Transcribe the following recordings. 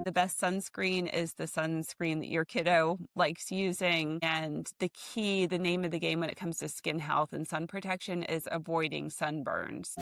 the best sunscreen is the sunscreen that your kiddo likes using. And the name of the game when it comes to skin health and sun protection is avoiding sunburns.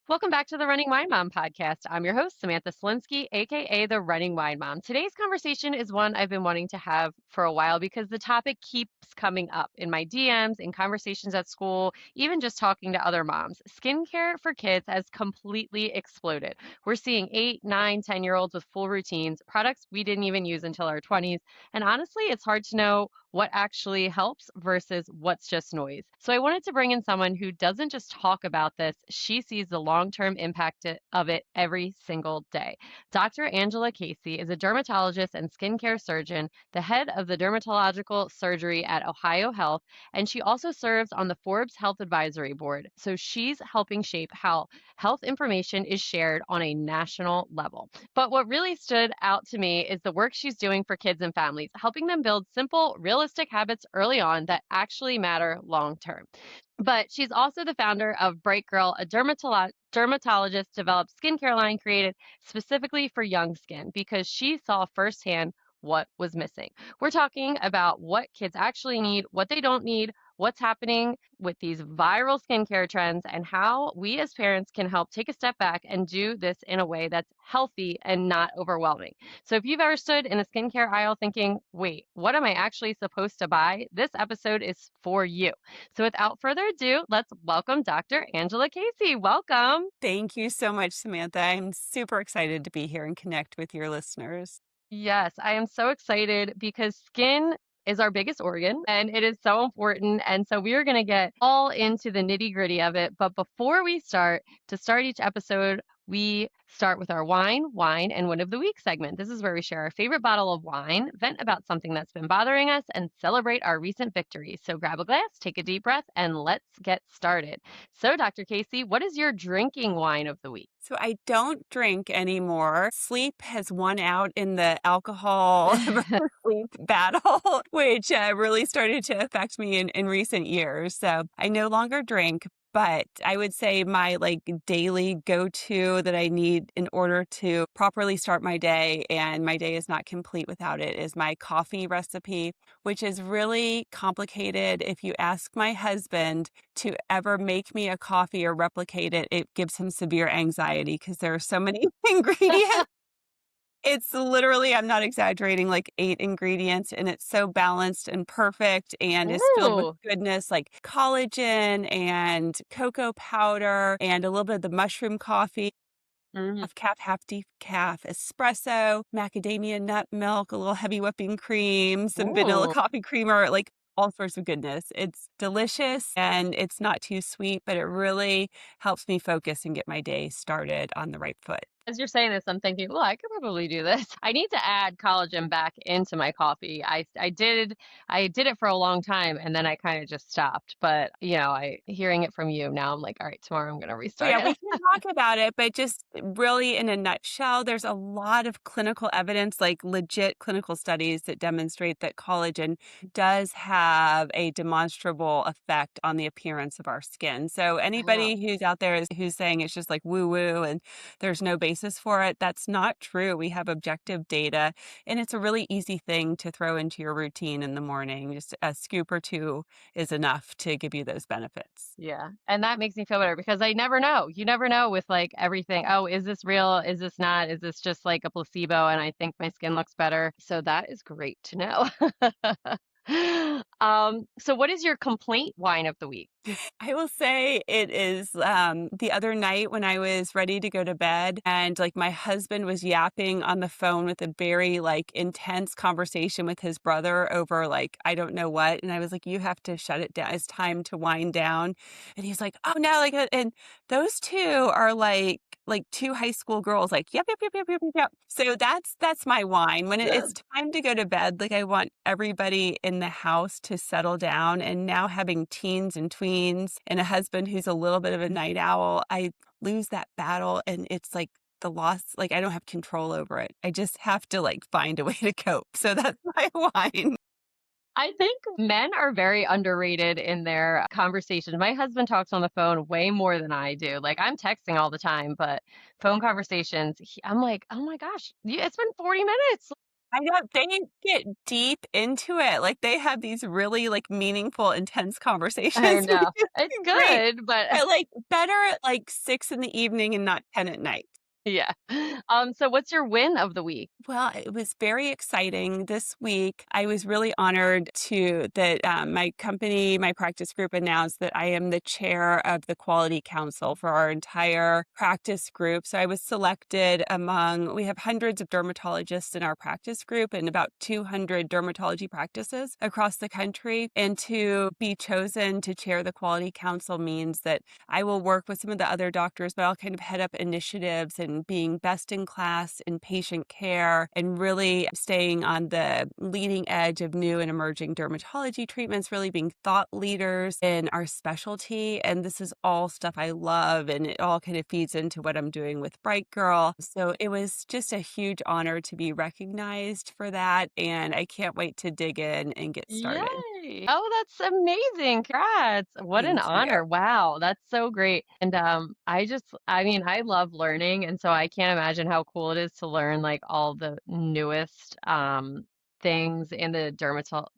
Welcome back to the Running Wine Mom podcast. I'm your host, Samantha Slinsky, aka the Running Wine Mom. Today's conversation is one I've been wanting to have for a while because the topic keeps coming up in my DMs, in conversations at school, even just talking to other moms. Skincare for kids has completely exploded. We're seeing 8, 9, 10-year-olds with full routines, products we didn't even use until our 20s. And honestly, it's hard to know what actually helps versus what's just noise. So I wanted to bring in someone who doesn't just talk about this, she sees the long-term impact of it every single day. Dr. Angela Casey is a dermatologist and skincare surgeon, the head of the Dermatological Surgery at OhioHealth, and she also serves on the Forbes Health Advisory Board. So she's helping shape how health information is shared on a national level. But what really stood out to me is the work she's doing for kids and families, helping them build simple, realistic habits early on that actually matter long term. But she's also the founder of Bright Girl, a dermatologist developed skincare line created specifically for young skin because she saw firsthand what was missing. We're talking about what kids actually need, what they don't need, what's happening with these viral skincare trends, and how we as parents can help take a step back and do this in a way that's healthy and not overwhelming. So if you've ever stood in a skincare aisle thinking, wait, what am I actually supposed to buy? This episode is for you. So without further ado, let's welcome Dr. Angela Casey. Welcome. Thank you so much, Samantha. I'm super excited to be here and connect with your listeners. Yes, I am so excited because skin is our biggest organ and it is so important. And so we are going to get all into the nitty gritty of it. But before we start, to start each episode, we start with our wine, and one of the week segment. This is where we share our favorite bottle of wine, vent about something that's been bothering us, and celebrate our recent victories. So grab a glass, take a deep breath, and let's get started. So, Dr. Casey, what is your drinking wine of the week? So I don't drink anymore. Sleep has won out in the alcohol versus sleep battle, which really started to affect me in recent years. So I no longer drink, but I would say my daily go-to that I need in order to properly start my day, and my day is not complete without it, is my coffee recipe, which is really complicated. If you ask my husband to ever make me a coffee or replicate it, it gives him severe anxiety because there are so many ingredients. It's literally, I'm not exaggerating, like 8 ingredients, and it's so balanced and perfect and is filled with Ooh. goodness like collagen and cocoa powder and a little bit of the mushroom coffee. Mhm. Half calf, half decaf, espresso, macadamia nut milk, a little heavy whipping cream, some vanilla Ooh. coffee creamer, like all sorts of goodness. It's delicious and it's not too sweet, but it really helps me focus and get my day started on the right foot. As you're saying this, I'm thinking, well, I could probably do this. I need to add collagen back into my coffee. I did it for a long time and then I kind of just stopped. But I hearing it from you now, I'm like, all right, tomorrow I'm gonna So restart yeah, it. we can talk about it, but just really in a nutshell, there's a lot of clinical evidence, like legit clinical studies that demonstrate that collagen does have a demonstrable effect on the appearance of our skin. So Wow. anybody who's out there who's saying it's just like woo woo and there's no basis for it, that's not true. We have objective data, and it's a really easy thing to throw into your routine in the morning. Just a scoop or two is enough to give you those benefits. Yeah. And that makes me feel better because I never know. You never know with like everything. Oh, is this real? Is this not? Is this just like a placebo? And I think my skin looks better. So that is great to know. So what is your complaint wine of the week? I will say it is the other night when I was ready to go to bed and like my husband was yapping on the phone with a very like intense conversation with his brother over like I don't know what, and I was like, you have to shut it down. It's time to wind down. And he's like, oh no, and those two are like two high school girls, like yep. So that's my wine. When it's time to go to bed, like I want everybody in the house to settle down. And now having teens and tweens and a husband who's a little bit of a night owl, I lose that battle, and it's like the loss, like I don't have control over it. I just have to like find a way to cope. So that's my wine. I think men are very underrated in their conversations. My husband talks on the phone way more than I do. Like I'm texting all the time, but phone conversations, I'm like, oh my gosh, it's been 40 minutes. I know they get deep into it. Like they have these really like meaningful, intense I conversations, which know. is It's great. good, but But like better at like 6 in the evening and not 10 at night. yeah. So what's your win of the week? Well, it was very exciting this week. I was really honored to that my company, my practice group announced that I am the chair of the quality council for our entire practice group. So I was selected among, we have hundreds of dermatologists in our practice group and about 200 dermatology practices across the country. And to be chosen to chair the quality council means that I will work with some of the other doctors, but I'll kind of head up initiatives and being best in class in patient care and really staying on the leading edge of new and emerging dermatology treatments, really being thought leaders in our specialty. And this is all stuff I love, and it all kind of feeds into what I'm doing with Bright Girl. So it was just a huge honor to be recognized for that. And I can't wait to dig in and get started. Yay. Oh, that's amazing. Congrats. What an Thank you. honor. Wow, that's so great. And I mean, I love learning, and so I can't imagine how cool it is to learn like all the newest things in the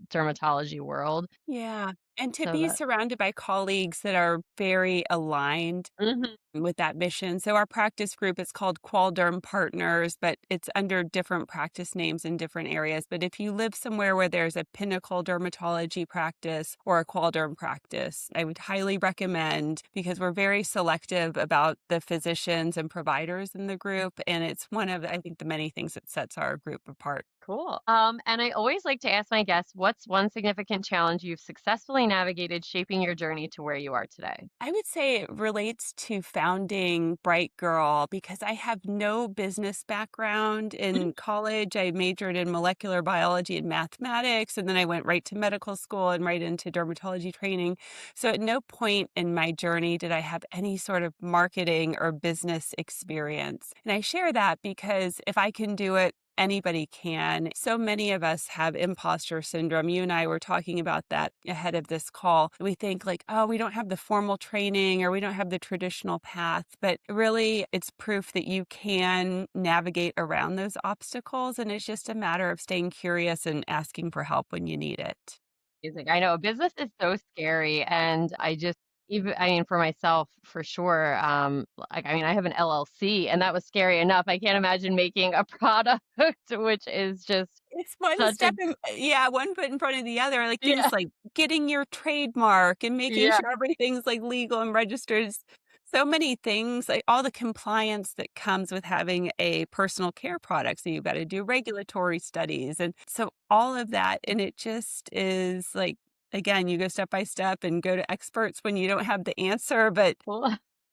dermatology world. Yeah. And to So be that surrounded by colleagues that are very aligned Mhm. with that mission. So our practice group is called Qualderm Partners, but it's under different practice names in different areas. But if you live somewhere where there's a Pinnacle dermatology practice or a Qualderm practice, I would highly recommend because we're very selective about the physicians and providers in the group. And it's one of, I think, the many things that sets our group apart. Cool. And I always like to ask my guests, what's one significant challenge you've successfully navigated shaping your journey to where you are today? I would say it relates to founding Bright Girl because I have no business background. Mhm. In college, I majored in molecular biology and mathematics, and then I went right to medical school and right into dermatology training. So at no point in my journey did I have any sort of marketing or business experience. And I share that because if I can do it, anybody can. So many of us have imposter syndrome. You and I were talking about that ahead of this call. We think like, oh, we don't have the formal training or we don't have the traditional path, but really it's proof that you can navigate around those obstacles. And it's just a matter of staying curious and asking for help when you need it. Amazing. I know business is so scary, and I mean, for myself, for sure. Like, I mean, I have an LLC, and that was scary enough. I can't imagine making a product, which is just It's one such a step in yeah, one foot in front of the other, like, yeah, things like getting your trademark and making yeah, sure everything's, like, legal and registered. So many things, like, all the compliance that comes with having a personal care product, so you've gotta do regulatory studies, and so all of that, and it just is, like, again, you go step by step and go to experts when you don't have the answer, but cool.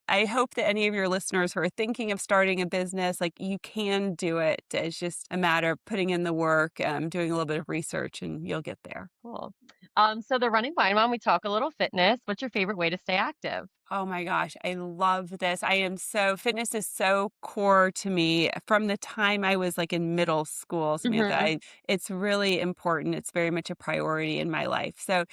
I hope that any of your listeners who are thinking of starting a business, like you can do it. It's just a matter of putting in the work, doing a little bit of research, and you'll get there. Cool. So the running wine mom, we talk a little fitness. What's your favorite way to stay active? Oh my gosh, I love this. Fitness is so core to me from the time I was like in middle school, Samantha. Hmm. It's really important. It's very much a priority in my life. So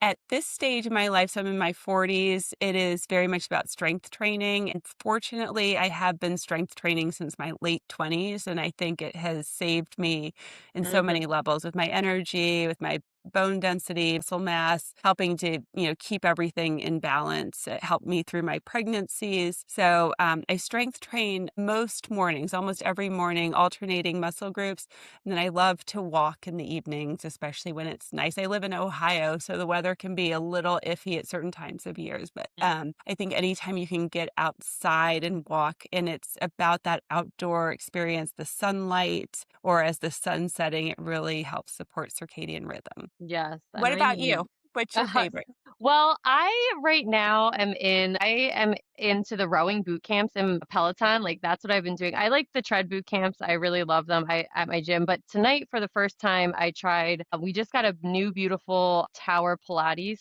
at this stage in my life, so I'm in my 40s, it is very much about strength training. And fortunately, I have been strength training since my late 20s. And I think it has saved me in so Hmm. many levels with my energy, with my bone density, muscle mass, helping to, keep everything in balance. It helped me through my pregnancies. So I strength train most mornings, almost every morning, alternating muscle groups. And then I love to walk in the evenings, especially when it's nice. I live in Ohio, so the weather can be a little iffy at certain times of years. But I think anytime you can get outside and walk, and it's about that outdoor experience, the sunlight, or as the sun's setting, it really helps support circadian rhythm. Yes, and What I about you? mean, What's your favorite? Well, I right now I am into the rowing boot camps in Peloton. Like that's what I've been doing. I like the tread boot camps. I really love them at my gym. But tonight, for the first time, I tried. We just got a new beautiful tower Pilates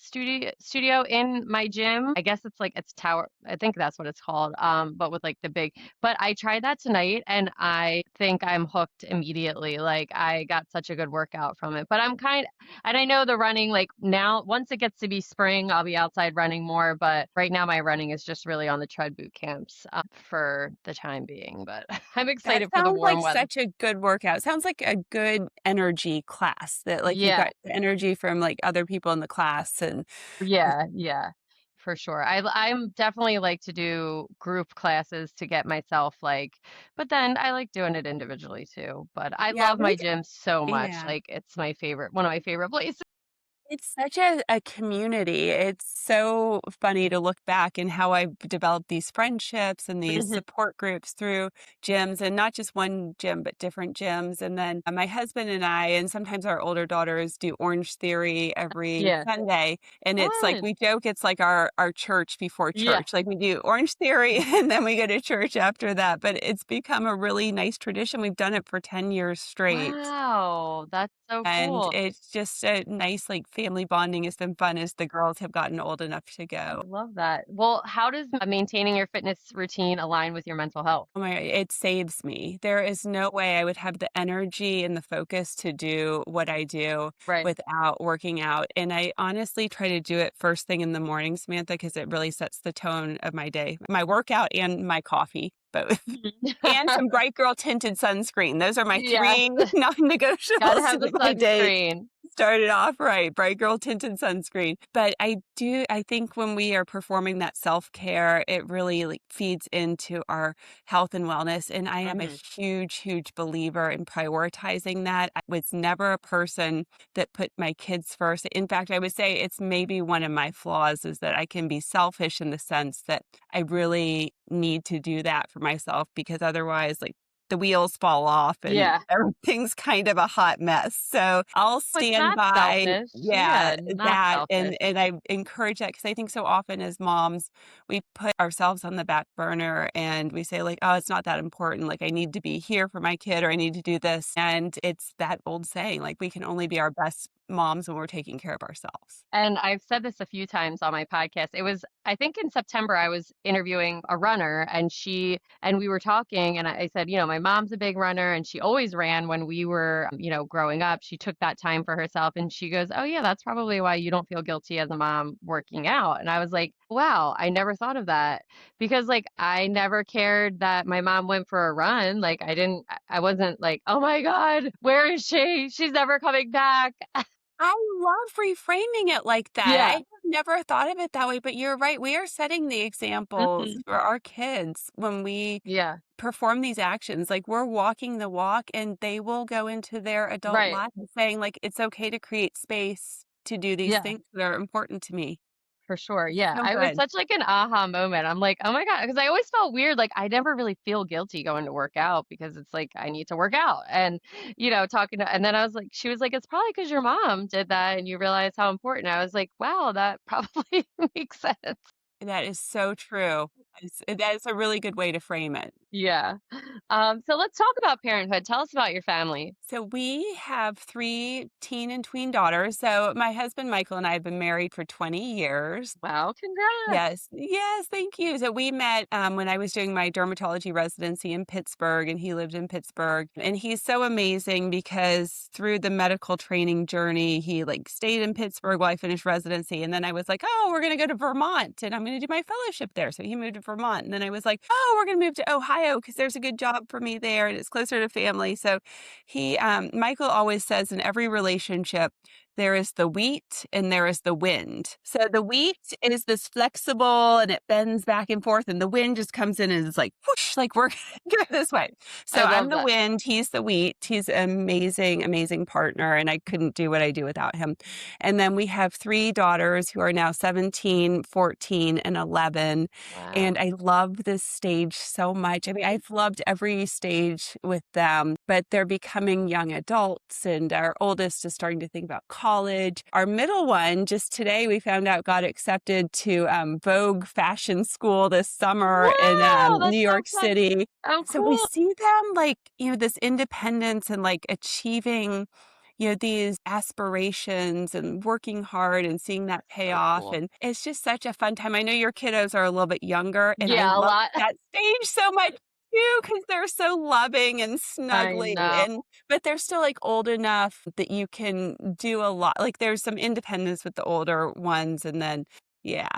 studio in my gym. I guess it's tower. I think that's what it's called. But with like the big. But I tried that tonight, and I think I'm hooked immediately. Like I got such a good workout from it. But and I know the running, like now, once it gets to be spring, I'll be outside running more. But right now, my running is just really on the tread boot camps for the time being. But I'm That excited for the sounds like warm weather. such a good workout. Sounds like a good energy class that like you Yeah, got the energy from like other people in the class and yeah, for sure. I'm definitely like to do group classes to get myself like, but then I like doing it individually too. But I yeah, love my gym so much. yeah. Like it's one of my favorite places. It's such a community. It's so funny to look back and how I've developed these friendships and these support groups through gyms and not just one gym, but different gyms. And then my husband and I, and sometimes our older daughters do Orange Theory every Yeah, Sunday. And it's like, fun. we joke, it's like our church before Yeah. church. Like we do Orange Theory and then we go to church after that. But it's become a really nice tradition. We've done it for 10 years straight. Wow, that's so And cool. it's just a nice, like, family bonding. It's been fun as the girls have gotten old enough to I go. love that. Well, how does maintaining your fitness routine align with your mental health? Oh my, it saves me. There is no way I would have the energy and the focus to do what I do Right. without working out. And I honestly try to do it first thing in the morning, Samantha, because it really sets the tone of my day. My workout and my coffee, both. Mhm. And some bright girl tinted sunscreen. Those are my Yes, three gotta non-negotiables to have the get my day sunscreen. started off right. Bright girl tinted sunscreen. But I think when we are performing that self-care, it really like feeds into our health and wellness. And I am a Hmm. huge believer in prioritizing that. I was never a person that put my kids first. In fact, I would say it's maybe one of my flaws is that I can be selfish in the sense that I really need to do that for myself because otherwise, like, the wheels fall off and Yeah. everything's kind of a hot mess. So I'll Oh, it's stand not by, selfish. yeah, Yeah, not that selfish. and I encourage that because I think so often as moms, we put ourselves on the back burner and we say like, "Oh, it's not that important. Like I need to be here for my kid or I need to do this." And it's that old saying, like we can only be our best moms when we're taking care of ourselves. And I've said this a few times on my podcast. I think in September, I was interviewing a runner and we were talking, and I said, my mom's a big runner and she always ran when we were, growing up. She took that time for herself and she goes, "Oh, yeah, that's probably why you don't feel guilty as a mom working out." And I was like, wow, I never thought of that because like I never cared that my mom went for a run. Like I wasn't like, "Oh my God, where is she? She's never coming back." I love reframing it like that. I Yeah. have never thought of it that way, but you're right. We are setting the examples Hmm. for our kids when we Yeah. perform these actions. Like we're walking the walk and they will go into their adult Right. life saying like it's okay to create space to do these Yeah, things that are important to me. for sure. Yeah. So I was good. such like an aha moment. I'm like, oh my God. Because I always felt weird. Like I never really feel guilty going to work out because it's like I need to work out. And, and then I was like, she was like, it's probably because your mom did that and you realize how important. I was like, wow, that probably makes sense. That is so true. That is a really good way to frame it. Yeah. So let's talk about parenthood. Tell us about your family. So we have three teen and tween daughters. So my husband Michael and I have been married for 20 years. Wow. Congrats. Yes, yes, thank you. So we met when I was doing my dermatology residency in Pittsburgh, and he lived in Pittsburgh. And he's so amazing because through the medical training journey, he like stayed in Pittsburgh while I finished residency. And then I was like, oh, we're going to go to Vermont and I'm going to do my fellowship there. So he moved to Vermont. And then I was like, oh, we're going to move to Ohio because there's a good job for me there and it's closer to family. So Michael always says in every relationship, there is the wheat and there is the wind. So the wheat is this flexible and it bends back and forth, and the wind just comes in and is like whoosh, like we're gonna go this way. So I I'm love the that. wind, he's the wheat. He's an amazing partner, and I couldn't do what I do without him. And then we have three daughters who are now 17, 14, and 11. And Wow. I love this stage so much. I mean, I've loved every stage with them, but they're becoming young adults, and our oldest is starting to think about college. Our middle one, just today, we found out got accepted to Vogue Fashion School this summer in Wow, New that's so York fun. City. Oh, So we cool. see them like, this independence and like achieving, these aspirations and working hard and seeing that pay So off. cool. And it's just such a fun time. I know your kiddos are a little bit younger, and I Yeah, a love lot. that stage so much too because they're so loving and I snuggly. know. But they're still like old enough that you can do a lot. Like there's some independence with the older ones, and then yeah,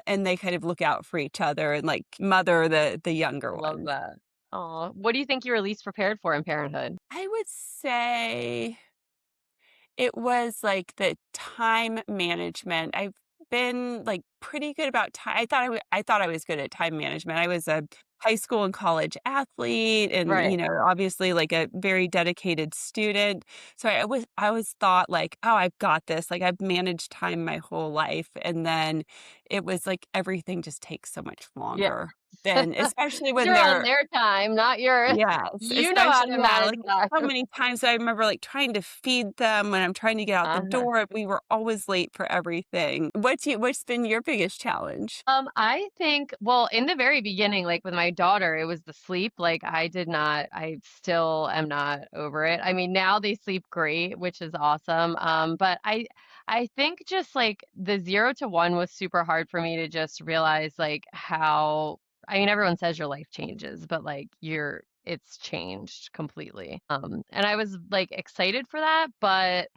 and they kind of look out for each other and like mother the younger Love ones. that. Oh, what do you think you were least prepared for in parenthood? I would say it was like the time management. I've been like pretty good about time. I thought I was good at time management. I was a high school and college athlete and, Right. obviously like a very dedicated student. So I always thought like, oh, I've got this. Like I've managed time my whole life. And then it was like everything just takes so much Yeah. longer than especially when You're on they're their time, not yours. yes, You know how especially, to yeah, manage like, time. so many times I remember, like, trying to feed them when I'm trying to get out the Uh-huh. door, we were always late for everything. What's been your biggest challenge? I think, well, in the very beginning, like with my daughter, it was the sleep. Like I still am not over it. I mean, now they sleep great, which is awesome. But I think just like the 0 to 1 was super hard for me to just realize like how, I mean, everyone says your life changes, but like it's changed completely. And I was like excited for that, but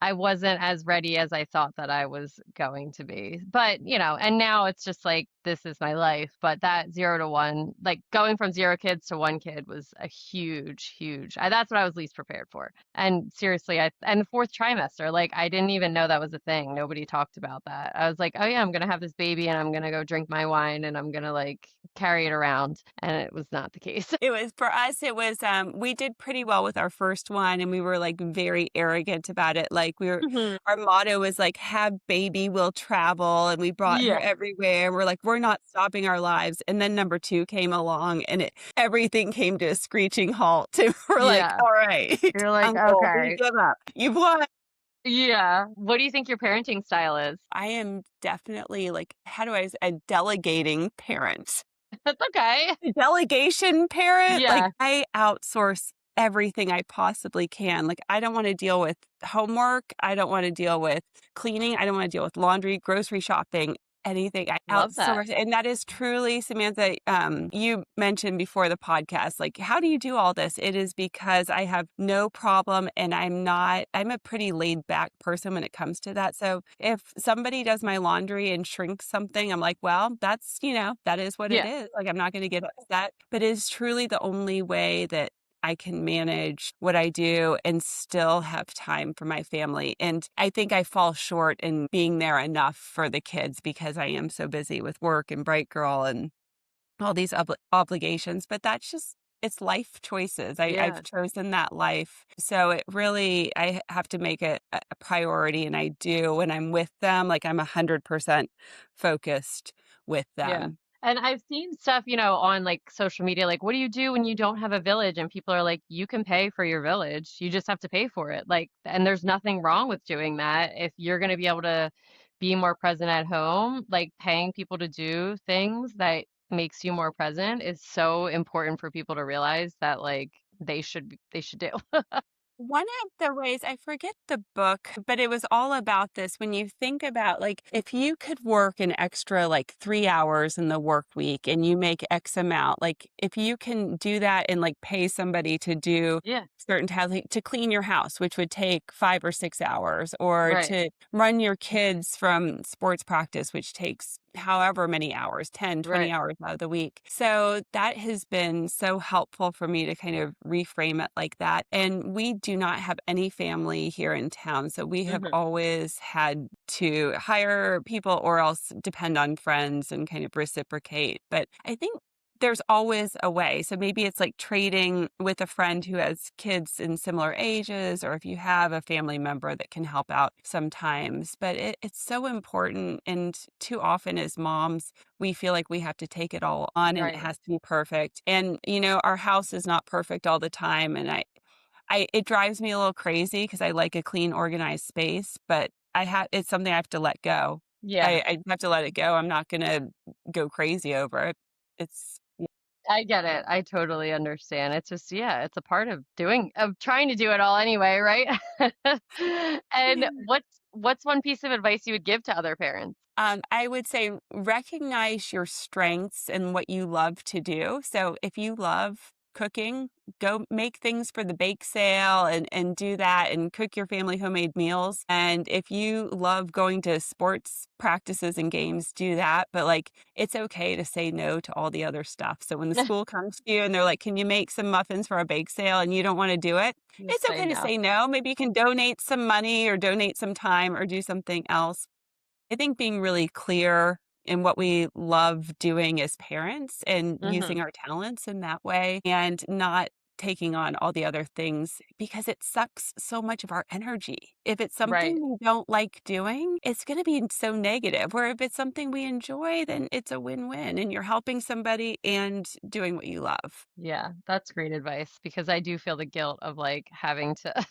I wasn't as ready as I thought that I was going to be. But, and now it's just like, this is my life. But that 0 to 1, like going from 0 kids to 1 kid was a huge, huge, that's what I was least prepared for. And seriously, and the fourth trimester, like I didn't even know that was a thing. Nobody talked about that. I was like, oh yeah, I'm going to have this baby and I'm going to go drink my wine and I'm going to like carry it around. And it was not the case. It was for us, it was, we did pretty well with our first one, and we were, like, very arrogant about it, like, Mhm. our motto was, like, "Have baby, will travel," and we brought her Yeah. everywhere, we're like, "We're not stopping our lives," and then number 2 came along, and everything came to a screeching halt, and we're like, Yeah. "All right, You're like, uncle, we okay. give up. You've won." Yeah. What do you think your parenting style is? I am definitely, like, how do I s a delegating parent. That's okay. A delegation parent, like, Yeah. I outsource everything I possibly can. Like, I don't wanna deal with homework, I don't wanna deal with cleaning, I don't wanna deal with laundry, grocery shopping, anything. I Love that. outsource, and that is truly, Samantha, you mentioned before the podcast, like, how do you do all this? It is because I have no problem, and I'm a pretty laid back person when it comes to that. So if somebody does my laundry and shrinks something, I'm like, well, that's, that is what it Yeah. is. Like, I'm not going to get upset, but it is truly the only way that I can manage what I do and still have time for my family. And I think I fall short in being there enough for the kids because I am so busy with work and Bright Girl and all these obligations. But that's just, it's life choices. I've Yeah. chosen that life. So it really, I have to make it a priority. And I do when I'm with them, like I'm 100% focused with Yeah. them. And I've seen stuff, on like social media, like, what do you do when you don't have a village? And people are like, you can pay for your village. You just have to pay for it. Like, and there's nothing wrong with doing that. If you're going to be able to be more present at home, like paying people to do things that makes you more present is so important for people to realize that like they should do. One of the ways, I forget the book, but it was all about this. When you think about, like, if you could work an extra, like, 3 hours in the work week and you make X amount, like, if you can do that and, like, pay somebody to do Yeah. certain tasks, like, to clean your house, which would take 5 or 6 hours, or Right. to run your kids from sports practice, which takes however many hours, 10, 20 Right. hours out of the week. So that has been so helpful for me to kind of reframe it like that. And we do not have any family here in town. So we have Hmm. always had to hire people or else depend on friends and kind of reciprocate. But I think there's always a way. So maybe it's like trading with a friend who has kids in similar ages, or if you have a family member that can help out sometimes. But it's so important. And too often as moms, we feel like we have to take it all on and it Right. has to be perfect. And, our house is not perfect all the time. And it drives me a little crazy because I like a clean, organized space, but it's something I have to let go. Yeah. I have to let it go. I'm not gonna go crazy over it. It's I get it. I totally understand. It's just, yeah, it's a part of trying to do it all anyway, right? And yeah. what's one piece of advice you would give to other parents? I would say recognize your strengths and what you love to do. So if you love cooking, go make things for the bake sale and do that and cook your family homemade meals. And if you love going to sports practices and games, do that. But like, it's okay to say no to all the other stuff. So when the school comes to you and they're like, can you make some muffins for a bake sale and you don't want to do it? Just It's say okay to no. say no. Maybe you can donate some money or donate some time or do something else. I think being really clear in what we love doing as parents and Hmm. using our talents in that way and not taking on all the other things because it sucks so much of our energy. If it's Right. something we don't like doing, it's going to be so negative. Where if it's something we enjoy, then it's a win-win and you're helping somebody and doing what you love. Yeah, that's great advice because I do feel the guilt of like having to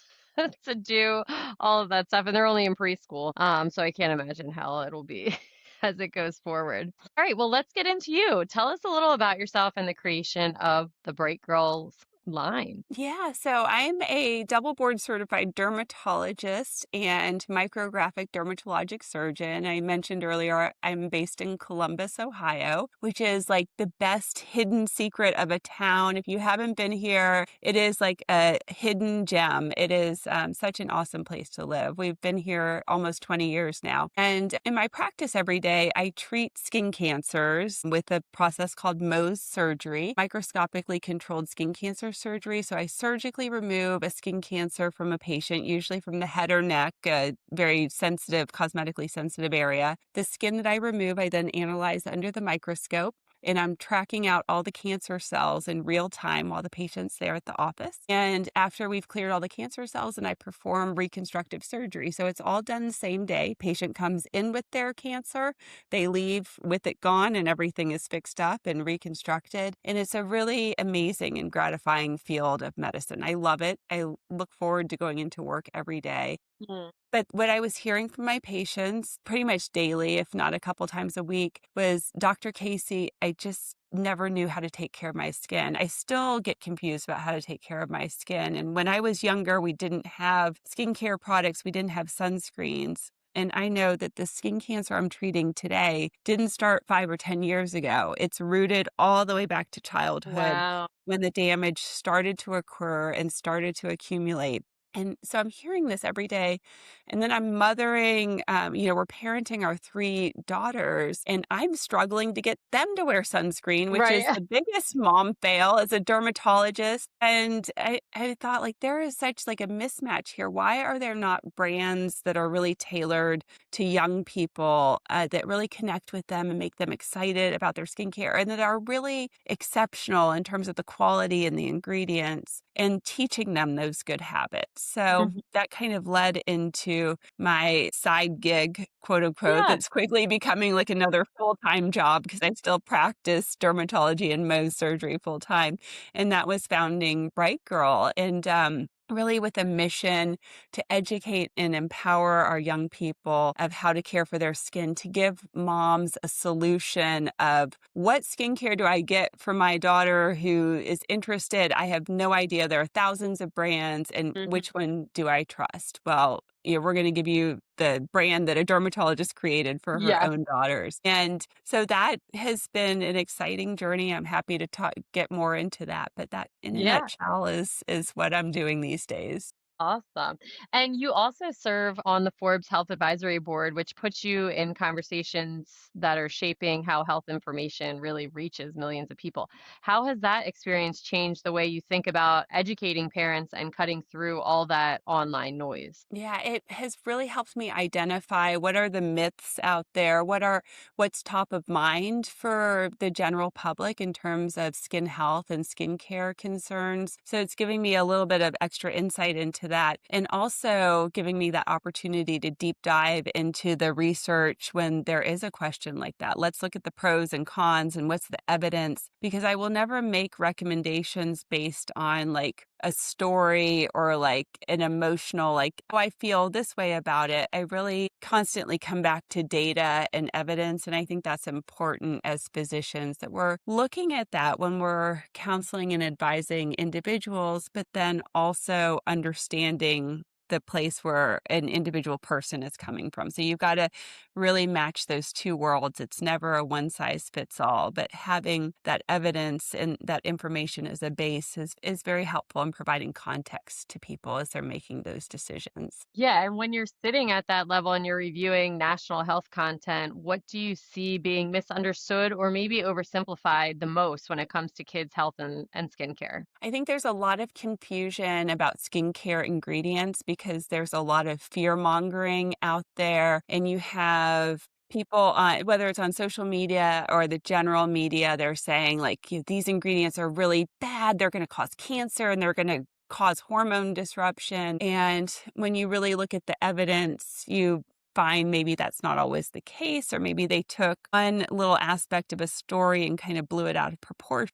to do all of that stuff, and they're only in preschool. So I can't imagine how it'll be as it goes forward. All right, well, let's get into you. Tell us a little about yourself and the creation of the Bright Girls line. Yeah, so I'm a double board certified dermatologist and micrographic dermatologic surgeon. I mentioned earlier I'm based in Columbus, Ohio, which is like the best hidden secret of a town. If you haven't been here, it is like a hidden gem. It is such an awesome place to live. We've been here almost 20 years now. And in my practice every day, I treat skin cancers with a process called Mohs surgery, microscopically controlled skin cancer surgery. So I surgically remove a skin cancer from a patient, usually from the head or neck, a very sensitive, cosmetically sensitive area. The skin that I remove, I then analyze under the microscope. And I'm tracking out all the cancer cells in real time while the patient's there at the office. And after we've cleared all the cancer cells, and I perform reconstructive surgery. So it's all done the same day. Patient comes in with their cancer, they leave with it gone, and everything is fixed up and reconstructed. And it's a really amazing and gratifying field of medicine. I love it. I look forward to going into work every day. Mm. But what I was hearing from my patients pretty much daily, if not a couple times a week, was Dr. Casey, I just never knew how to take care of my skin. I still get confused about how to take care of my skin. And when I was younger, we didn't have skincare products, we didn't have sunscreens. And I know that the skin cancer I'm treating today didn't start 5 or 10 years ago. It's rooted all the way back to childhood Wow. when the damage started to occur and started to accumulate. And so I'm hearing this every day. And then I'm mothering, we're parenting our 3 daughters, and I'm struggling to get them to wear sunscreen, which is Right. the biggest mom fail as a dermatologist. And I thought, like, there is such like a mismatch here. Why are there not brands that are really tailored to young people that really connect with them and make them excited about their skincare and that are really exceptional in terms of the quality and the ingredients and teaching them those good habits? So Mhm. that kind of led into my side gig, quote unquote, Yeah. that's quickly becoming like another full time job because I still practice dermatology and Mohs surgery full time. And that was founding Bright Girl. And really with a mission to educate and empower our young people of how to care for their skin, to give moms a solution of what skincare do I get for my daughter who is interested. I have no idea. There are thousands of brands, and Mhm. which one do I trust? Well, we're going to give you the brand that a dermatologist created for her Yeah. own daughters. And so that has been an exciting journey. I'm happy to get more into that, but that in a Yeah. nutshell is what I'm doing these days. Awesome. And you also serve on the Forbes Health Advisory Board, which puts you in conversations that are shaping how health information really reaches millions of people. How has that experience changed the way you think about educating parents and cutting through all that online noise? Yeah, it has really helped me identify what are the myths out there, what's top of mind for the general public in terms of skin health and skincare concerns. So it's giving me a little bit of extra insight into that and also giving me that opportunity to deep dive into the research when there is a question like that. Let's look at the pros and cons and what's the evidence because I will never make recommendations based on like a story or like an emotional, like, oh, I feel this way about it. I really constantly come back to data and evidence. And I think that's important as physicians that we're looking at that when we're counseling and advising individuals, but then also understanding the place where an individual person is coming from. So you've got to really match those two worlds. It's never a one size fits all, but having that evidence and that information as a base is very helpful in providing context to people as they're making those decisions. Yeah, and when you're sitting at that level and you're reviewing national health content, what do you see being misunderstood or maybe oversimplified the most when it comes to kids' health and skincare? I think there's a lot of confusion about skincare ingredients because there's a lot of fear mongering out there, and you have people on, whether it's on social media or the general media, they're saying like, these ingredients are really bad. They're going to cause cancer and they're going to cause hormone disruption. And when you really look at the evidence, you find maybe that's not always the case, or maybe they took one little aspect of a story and kind of blew it out of proportion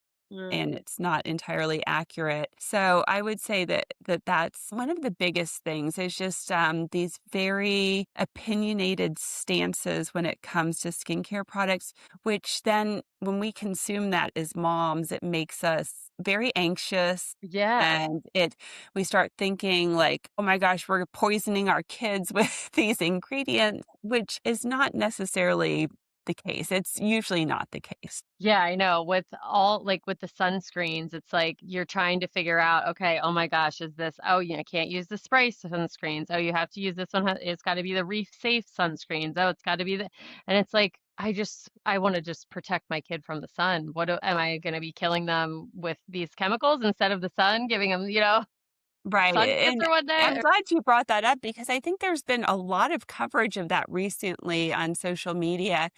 and it's not entirely accurate. So I would say that's one of the biggest things is just these very opinionated stances when it comes to skincare products, which then when we consume that as moms, it makes us very anxious. Yeah. And we start thinking like, oh my gosh, we're poisoning our kids with these ingredients, which is not necessarily the case. It's usually not the case. Yeah, I know. With all like with the sunscreens, it's like you're trying to figure out, okay, oh my gosh, is this, oh, you know, can't use the spray sunscreens. Oh, you have to use this one. It's got to be the reef safe sunscreens. Oh, it's got to be and it's like, I want to just protect my kid from the sun. Am I going to be killing them with these chemicals instead of the sun, giving them, Right. sun And cancer one I'm day? glad you brought that up because I think there's been a lot of coverage of that recently on social media.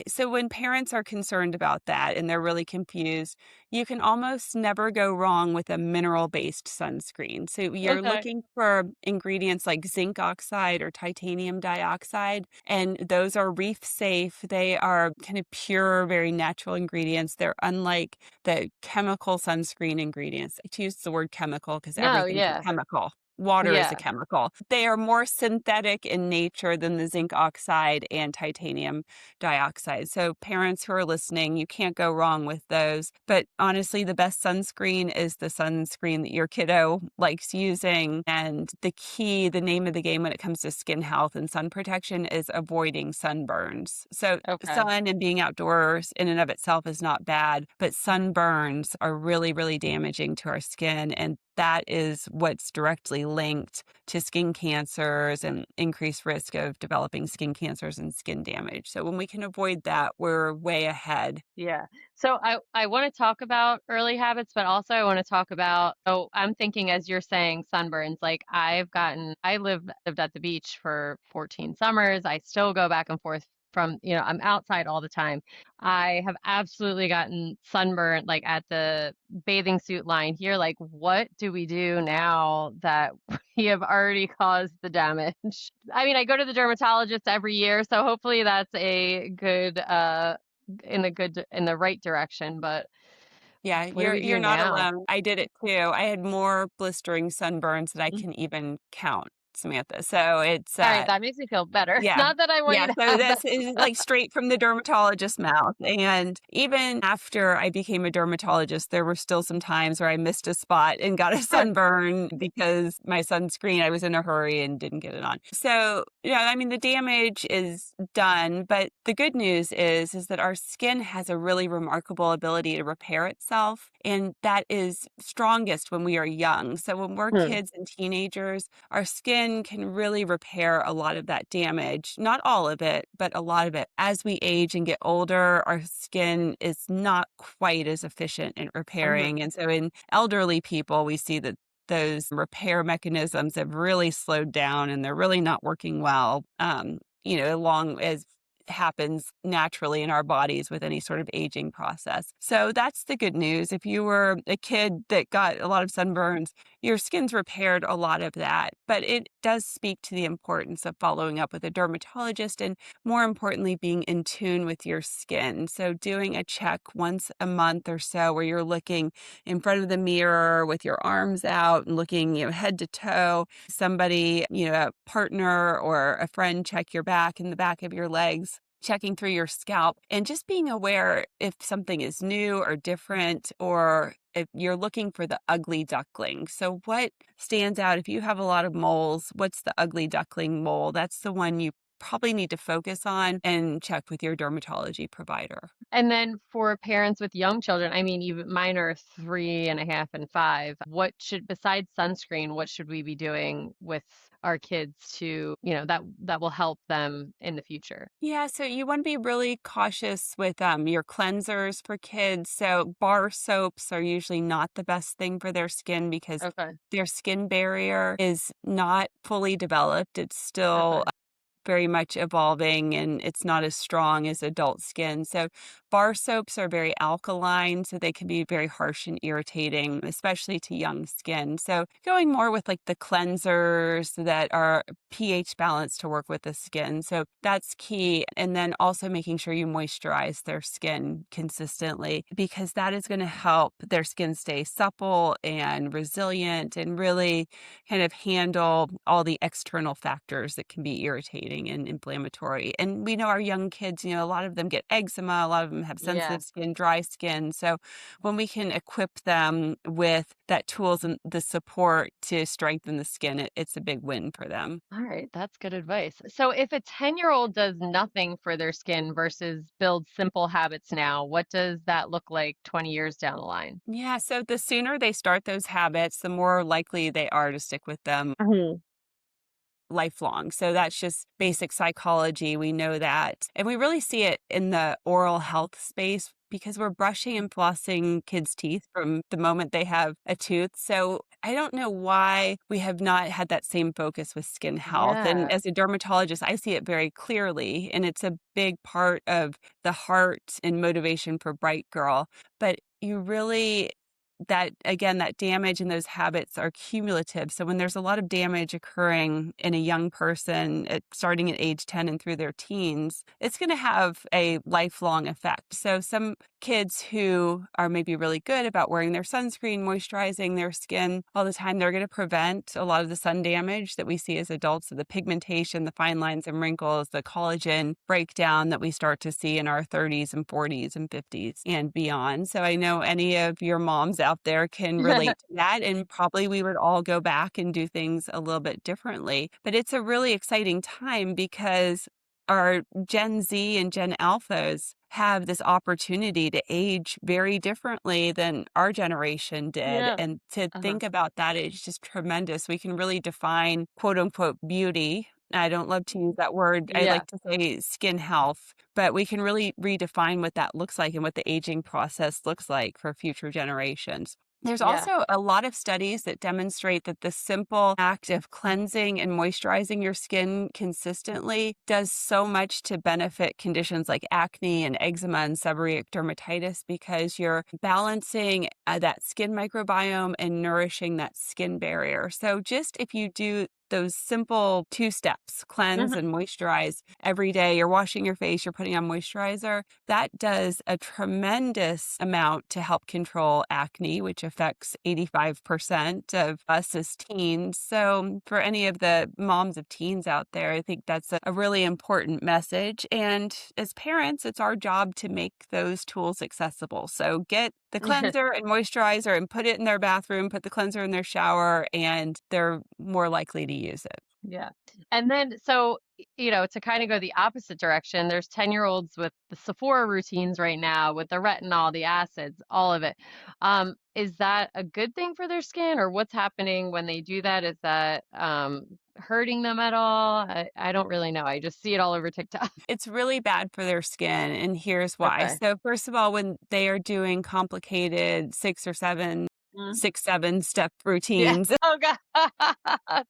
So when parents are concerned about that and they're really confused, you can almost never go wrong with a mineral based sunscreen. So you're Okay. looking for ingredients like zinc oxide or titanium dioxide, and those are reef safe. They are kind of pure, very natural ingredients. They're unlike the chemical sunscreen ingredients. I choose the word chemical because No, everything's a yeah. chemical. Water is a Yeah. chemical. They are more synthetic in nature than the zinc oxide and titanium dioxide. So, parents who are listening, you can't go wrong with those. But honestly, the best sunscreen is the sunscreen that your kiddo likes using. And the name of the game when it comes to skin health and sun protection is avoiding sunburns. So, Okay. sun and being outdoors in and of itself is not bad, but sunburns are really, really damaging to our skin. And that is what's directly linked to skin cancers and increased risk of developing skin cancers and skin damage. So when we can avoid that, we're way ahead. Yeah. So I want to talk about early habits, but also I want to talk about, oh, I'm thinking as you're saying sunburns, like lived at the beach for 14 summers. I still go back and forth I'm outside all the time. I have absolutely gotten sunburned like at the bathing suit line here. Like, what do we do now that we have already caused the damage? I mean, I go to the dermatologist every year, so hopefully that's a good in the right direction, but Yeah, what do we you're do not now? alone. I did it too. I had more blistering sunburns than I Mm. can even count, Samantha. So it's All right, that makes me feel better. yeah. Not that I want Yeah, you to so have that. this is like straight from the dermatologist's mouth. And even after I became a dermatologist, there were still some times where I missed a spot and got a Sure. sunburn because my sunscreen, I was in a hurry and didn't get it on. So, I mean, the damage is done, but the good news is that our skin has a really remarkable ability to repair itself. And that is strongest when we are young. So when we're Hmm. kids and teenagers, our skin can really repair a lot of that damage. Not all of it, but a lot of it. As we age and get older, our skin is not quite as efficient in repairing. Mhm. And so in elderly people, we see that those repair mechanisms have really slowed down and they're really not working well. Along as happens naturally in our bodies with any sort of aging process. So that's the good news. If you were a kid that got a lot of sunburns, your skin's repaired a lot of that. But it does speak to the importance of following up with a dermatologist and, more importantly, being in tune with your skin. So doing a check once a month or so where you're looking in front of the mirror with your arms out and looking, head to toe. Somebody, a partner or a friend check your back and the back of your legs, checking through your scalp, and just being aware if something is new or different, or if you're looking for the ugly duckling. So what stands out if you have a lot of moles? What's the ugly duckling mole? That's the one you probably need to focus on and check with your dermatology provider. And then for parents with young children, I mean, even mine are 3.5 and 5. Besides sunscreen, what should we be doing with our kids to, that will help them in the future? Yeah, so you want to be really cautious with your cleansers for kids. So bar soaps are usually not the best thing for their skin because Okay. their skin barrier is not fully developed. It's still Okay. very much evolving and it's not as strong as adult skin. So bar soaps are very alkaline, so they can be very harsh and irritating, especially to young skin. So going more with like the cleansers that are pH balanced to work with the skin. So that's key. And then also making sure you moisturize their skin consistently because that is going to help their skin stay supple and resilient and really kind of handle all the external factors that can be irritating and inflammatory. And we know our young kids, a lot of them get eczema, a lot of them have Yeah. sensitive skin, dry skin. So when we can equip them with that tools and the support to strengthen the skin, it's a big win for them. All right, that's good advice. So if a 10-year-old does nothing for their skin versus builds simple habits now, what does that look like 20 years down the line? Yeah, so the sooner they start those habits, the more likely they are to stick with them Mhm. lifelong. So that's just basic psychology. We know that. And we really see it in the oral health space because we're brushing and flossing kids' teeth from the moment they have a tooth. So I don't know why we have not had that same focus with skin health. And Yeah. as a dermatologist, I see it very clearly. And it's a big part of the heart and motivation for Bright Girl. But you really that again, that damage and those habits are cumulative. So when there's a lot of damage occurring in a young person starting at age 10 and through their teens, it's going to have a lifelong effect. So some kids who are maybe really good about wearing their sunscreen, moisturizing their skin all the time, they're going to prevent a lot of the sun damage that we see as adults, so the pigmentation, the fine lines and wrinkles, the collagen breakdown that we start to see in our 30s and 40s and 50s and beyond. So I know any of your moms out there can relate to that, and probably we would all go back and do things a little bit differently. But it's a really exciting time because our Gen Z and Gen Alphas have this opportunity to age very differently than our generation did. Yeah. And to Uh-huh. think about that is just tremendous. We can really define quote unquote beauty. I don't love to use that word. I Yeah. like to say skin health, but we can really redefine what that looks like and what the aging process looks like for future generations. There's Yeah. also a lot of studies that demonstrate that the simple act of cleansing and moisturizing your skin consistently does so much to benefit conditions like acne and eczema and seborrheic dermatitis because you're balancing that skin microbiome and nourishing that skin barrier. So just if you do those simple 2 steps, cleanse Mhm. and moisturize every day, you're washing your face, you're putting on moisturizer, that does a tremendous amount to help control acne, which affects 85% of us as teens. So for any of the moms of teens out there, I think that's a really important message. And as parents, it's our job to make those tools accessible. So get the cleanser and moisturizer and put it in their bathroom, put the cleanser in their shower, and they're more likely to use it. Yeah. And then, so, to kind of go the opposite direction, there's 10-year-olds with the Sephora routines right now with the retinol, the acids, all of it. Is that a good thing for their skin, or what's happening when they do that? Is that hurting them at all? I don't really know. I just see it all over TikTok. It's really bad for their skin, and here's why. Okay. So first of all, when they are doing complicated 6 or 7 Mm. 6, 7-step Yeah. routines. Oh God.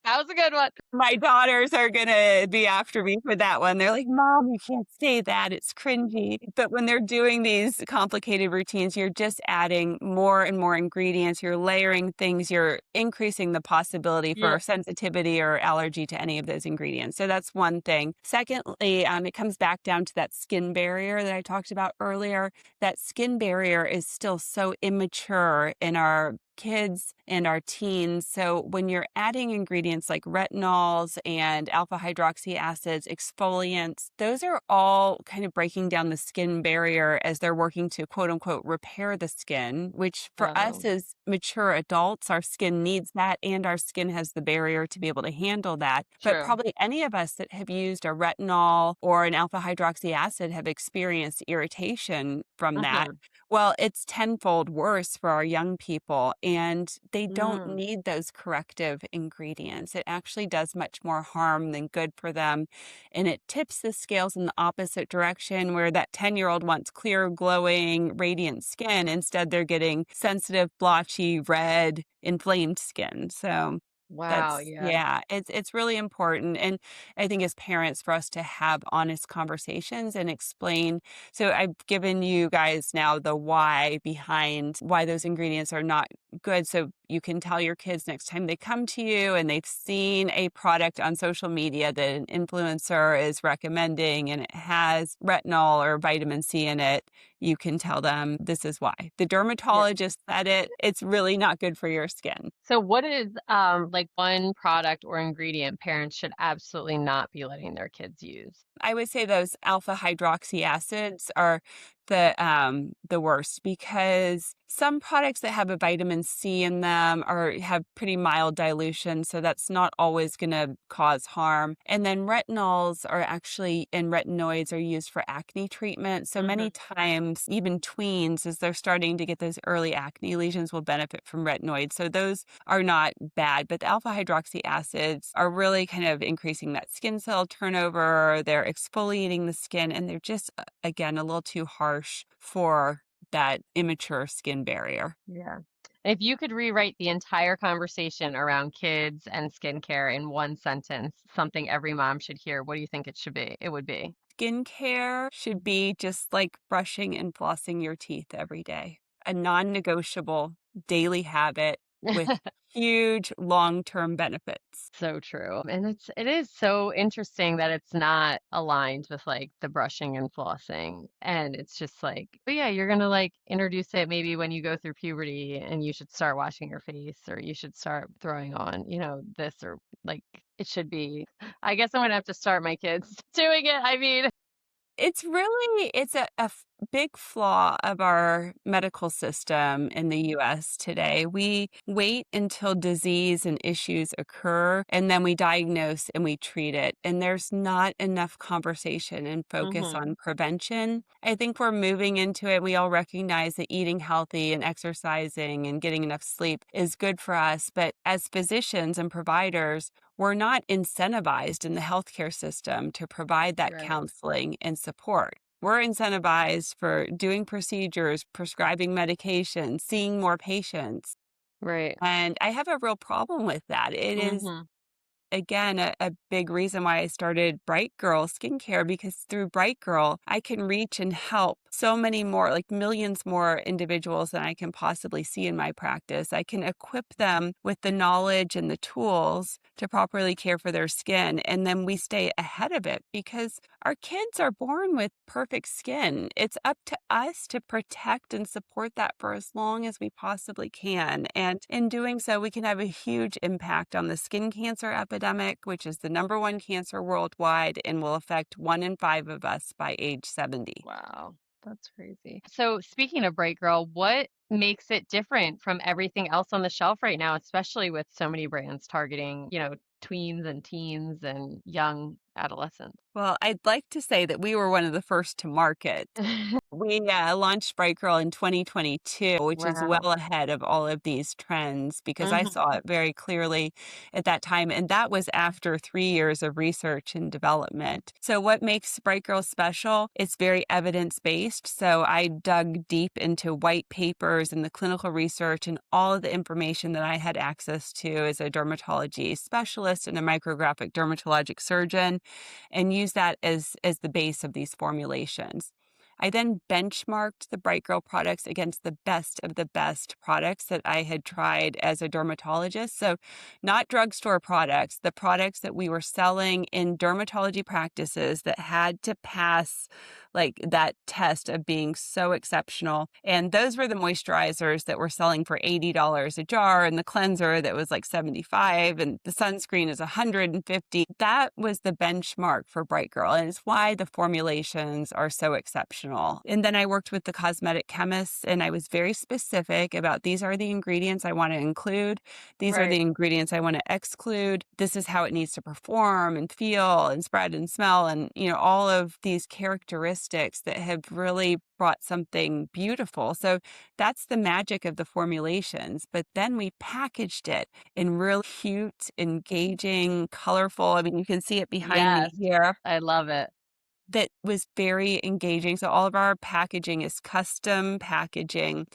That was a good one. My daughters are gonna be after me for that one. They're like, "Mom, you can't say that. It's cringy." But when they're doing these complicated routines, you're just adding more and more ingredients. You're layering things. You're increasing the possibility Yeah. for sensitivity or allergy to any of those ingredients. So that's one thing. Secondly, it comes back down to that skin barrier that I talked about earlier. That skin barrier is still so immature in our kids and our teens. So when you're adding ingredients like retinols and alpha hydroxy acids, exfoliants, those are all kind of breaking down the skin barrier as they're working to quote unquote repair the skin, which for us Oh, as mature adults, our skin needs that and our skin has the barrier to be able to handle that. But true. probably any of us that have used a retinol or an alpha hydroxy acid have experienced irritation from that. Hmm. Well, it's tenfold worse for our young people, and they don't Mm. need those corrective ingredients. It actually does much more harm than good for them. And it tips the scales in the opposite direction, where that 10-year-old wants clear, glowing, radiant skin. Instead, they're getting sensitive, blotchy, red, inflamed skin. So Wow. that's, Yeah. yeah, it's really important. And I think as parents, for us to have honest conversations and explain. So I've given you guys now the why behind why those ingredients are not good. So you can tell your kids next time they come to you and they've seen a product on social media that an influencer is recommending and it has retinol or vitamin C in it, you can tell them this is why. The Yeah. dermatologist said it. It's really not good for your skin. So what is like one product or ingredient parents should absolutely not be letting their kids use? I would say those alpha hydroxy acids are the worst because some products that have a vitamin C in them are have pretty mild dilution, so that's not always going to cause harm. And then retinols are actually and retinoids are used for acne treatment. So many Hmm. times, even tweens, as they're starting to get those early acne lesions, will benefit from retinoids. So those are not bad, but the alpha hydroxy acids are really kind of increasing that skin cell turnover. They're exfoliating the skin, and they're just, again, a little too harsh for that immature skin barrier. Yeah. If you could rewrite the entire conversation around kids and skincare in one sentence, something every mom should hear, what do you think it should be? It would be. Skincare should be just like brushing and flossing your teeth every day, a non negotiable daily habit with huge long term benefits. So true. And it is so interesting that it's not aligned with like the brushing and flossing. And it's just like, but yeah, you're gonna like introduce it maybe when you go through puberty and you should start washing your face or you should start throwing on, this or like it should be. I guess I'm gonna have to start my kids doing it. I mean, It's a big flaw of our medical system in the US today. We wait until disease and issues occur, and then we diagnose and we treat it. And there's not enough conversation and focus hmm on prevention. I think we're moving into it. We all recognize that eating healthy and exercising and getting enough sleep is good for us. But as physicians and providers, we're not incentivized in the healthcare system to provide that right, counseling and support. We're incentivized for doing procedures, prescribing medications, seeing more patients. right. And I have a real problem with that. It is hmm again, a big reason why I started Bright Girl Skincare because through Bright Girl, I can reach and help so many more, like millions more individuals than I can possibly see in my practice. I can equip them with the knowledge and the tools to properly care for their skin. And then we stay ahead of it because our kids are born with perfect skin. It's up to us to protect and support that for as long as we possibly can. And in doing so, we can have a huge impact on the skin cancer epidemic, which is the number one cancer worldwide and will affect 1 in 5 of us by age 70. Wow, that's crazy. So, speaking of Bright Girl, what makes it different from everything else on the shelf right now, especially with so many brands targeting, tweens and teens and young adolescent. Well, I'd like to say that we were one of the first to market. We launched Bright Girl in 2022, which is Wow. well ahead of all of these trends because I Hmm. saw it very clearly at that time. And that was after 3 years of research and development. So, what makes Bright Girl special? It's very evidence based. So, I dug deep into white papers and the clinical research and all of the information that I had access to as a dermatology specialist and a micrographic dermatologic surgeon and use that as the base of these formulations. I then benchmarked the Bright Girl products against the best of the best products that I had tried as a dermatologist. So, not drugstore products, the products that we were selling in dermatology practices that had to pass like that test of being so exceptional. And those were the moisturizers that were selling for $80 a jar, and the cleanser that was like 75, and the sunscreen is 150. That was the benchmark for Bright Girl, and it's why the formulations are so exceptional. And then I worked with the cosmetic chemists, and I was very specific about these are the ingredients I want to include. These are Right. the ingredients I want to exclude. This is how it needs to perform and feel and spread and smell and, all of these characteristics that have really brought something beautiful. So that's the magic of the formulations. But then we packaged it in really cute, engaging, colorful. I mean, you can see it behind me Yes, here. I love it. That was very engaging. So all of our packaging is custom packaging.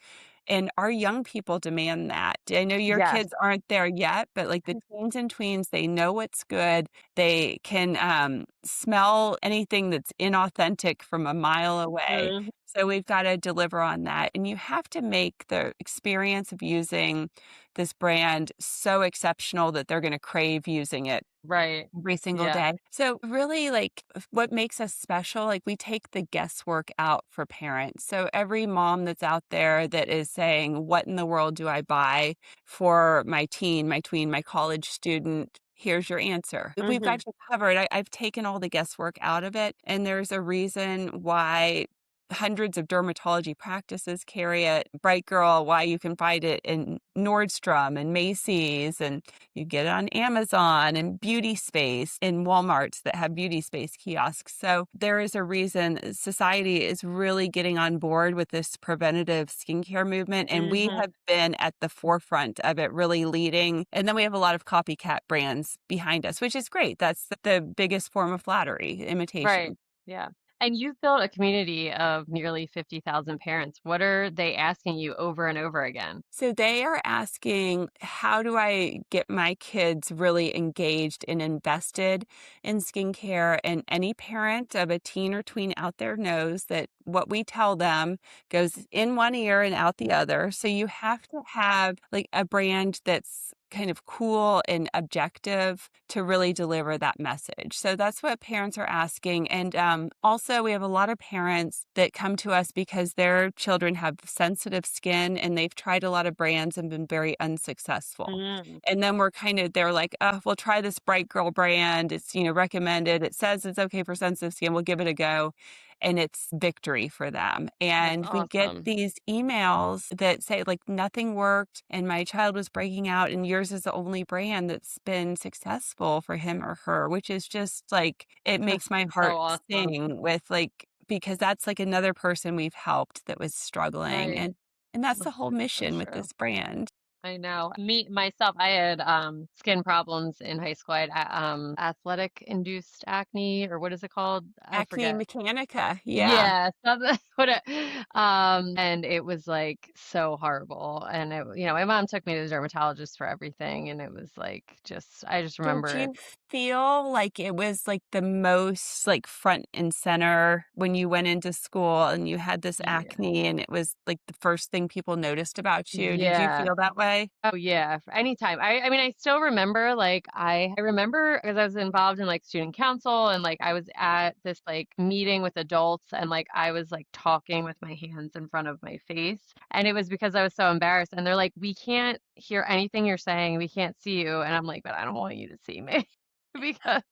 And our young people demand that. I know your Yes. kids aren't there yet, but like the teens and tweens, they know what's good. They can smell anything that's inauthentic from a mile away. Mhm. So we've got to deliver on that. And you have to make the experience of using this brand so exceptional that they're going to crave using it Right. every single Yeah. day. So really like what makes us special, like we take the guesswork out for parents. So every mom that's out there that is saying, what in the world do I buy for my teen, my tween, my college student? Here's your answer. We've Hmm. got you covered. I've taken all the guesswork out of it. And there's a reason why hundreds of dermatology practices carry it. Bright Girl, why you can find it in Nordstrom and Macy's, and you get it on Amazon and Beauty Space in Walmarts that have Beauty Space kiosks. So there is a reason society is really getting on board with this preventative skincare movement. And we Hmm. have been at the forefront of it, really leading. And then we have a lot of copycat brands behind us, which is great. That's the biggest form of flattery, Right. imitation. Yeah. And you've built a community of nearly 50,000 parents. What are they asking you over and over again? So they are asking, how do I get my kids really engaged and invested in skincare? And any parent of a teen or tween out there knows that what we tell them goes in one ear and out the other. So you have to have like a brand that's kind of cool and objective to really deliver that message. So that's what parents are asking. And also, we have a lot of parents that come to us because their children have sensitive skin and they've tried a lot of brands and been very unsuccessful. Mm. And then they're like, oh, we'll try this Bright Girl brand. It's, recommended. It says it's okay for sensitive skin. We'll give it a go. And it's victory for them. That's And we get awesome. these emails that say, like, nothing worked and my child was breaking out, and yours is the only brand that's been successful for him or her, which is just like, it makes my So heart awesome. sing with like, because that's like another person we've helped that was struggling. Right. And that's Ugh, the whole so mission with true. this brand. I know. Me myself, I had skin problems in high school. I had athletic induced acne, or what is it called? I Acne forget. Mechanica. Yeah. Yeah, something what and it was like so horrible. And my mom took me to the dermatologist for everything, and it was like I just Did remember. you feel like it was like the most like front and center when you went into school and you had this Yeah. acne and it was like the first thing people noticed about you? Did you Yeah. feel that way? Oh yeah, for anytime. I mean, I still remember, like, I remember because I was involved in like student council, and like I was at this like meeting with adults, and like I was like talking with my hands in front of my face, and it was because I was so embarrassed, and they're like, "We can't hear anything you're saying. We can't see you." And I'm like, "But I don't want you to see me." because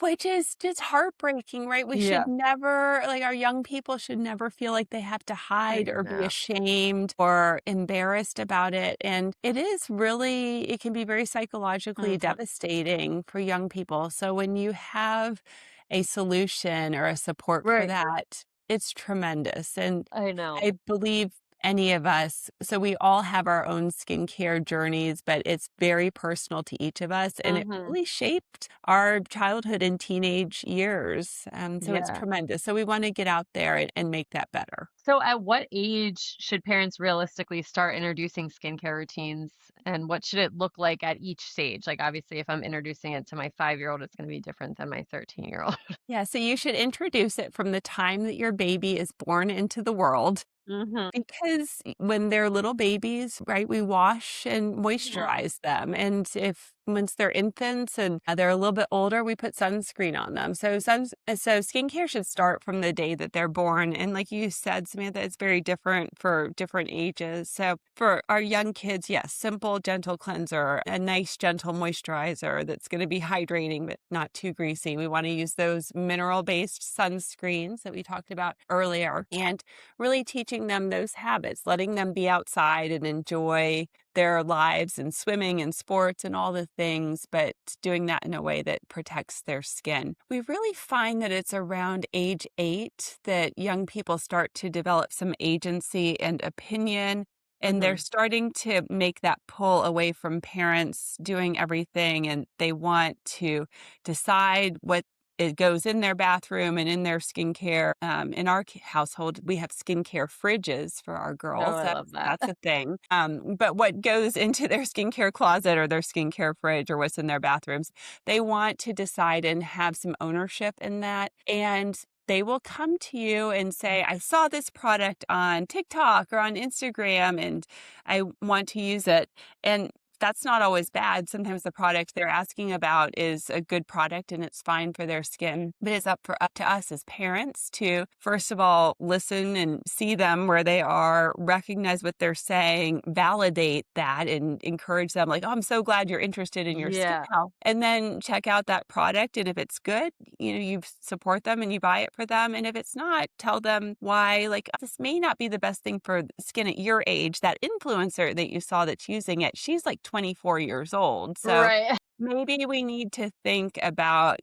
Which is just heartbreaking, right? We should Yeah, never, like, our young people should never feel like they have to I hide or be know. ashamed or embarrassed about it. And it is really, it can be very psychologically Mhm. devastating for young people. So when you have a solution or a support for Right. that, it's tremendous. And I know. I believe any of us, so we all have our own skincare journeys, but it's very personal to each of us. And it Mhm. really shaped our childhood and teenage years. So it's Yeah. tremendous. So we want to get out there and make that better. So at what age should parents realistically start introducing skincare routines, and what should it look like at each stage? Like, obviously, if I'm introducing it to my 5-year-old, it's going to be different than my 13-year-old. Yeah. So you should introduce it from the time that your baby is born into the world. Mhm. Because when they're little babies, right, we wash and Mhm. moisturize them. And if once they're infants and they're a little bit older, we put sunscreen on them. So skincare should start from the day that they're born. And like you said, Samantha, it's very different for different ages. So for our young kids, yes, simple, gentle cleanser, a nice, gentle moisturizer that's going to be hydrating but not too greasy. We want to use those mineral-based sunscreens that we talked about earlier. And really teaching them those habits, letting them be outside and enjoy their lives and swimming and sports and all the things, but doing that in a way that protects their skin. We really find that it's around age 8 that young people start to develop some agency and opinion. And they're Mhm. starting to make that pull away from parents doing everything. And they want to decide what it goes in their bathroom and in their skincare. In our household, we have skincare fridges for our Oh, girls. I love that. That's a thing. But what goes into their skincare closet or their skincare fridge or what's in their bathrooms, they want to decide and have some ownership in that. And they will come to you and say, I saw this product on TikTok or on Instagram and I want to use it. And that's not always bad. Sometimes the product they're asking about is a good product and it's fine for their skin. But it's up to us as parents to, first of all, listen and see them where they are, recognize what they're saying, validate that, and encourage them like, oh, I'm so glad you're interested in your skin Yeah. health. And then check out that product. And if it's good, you support them and you buy it for them. And if it's not, tell them why, like, this may not be the best thing for skin at your age. That influencer that you saw that's using it, she's like 24 years old. So Right. maybe we need to think about,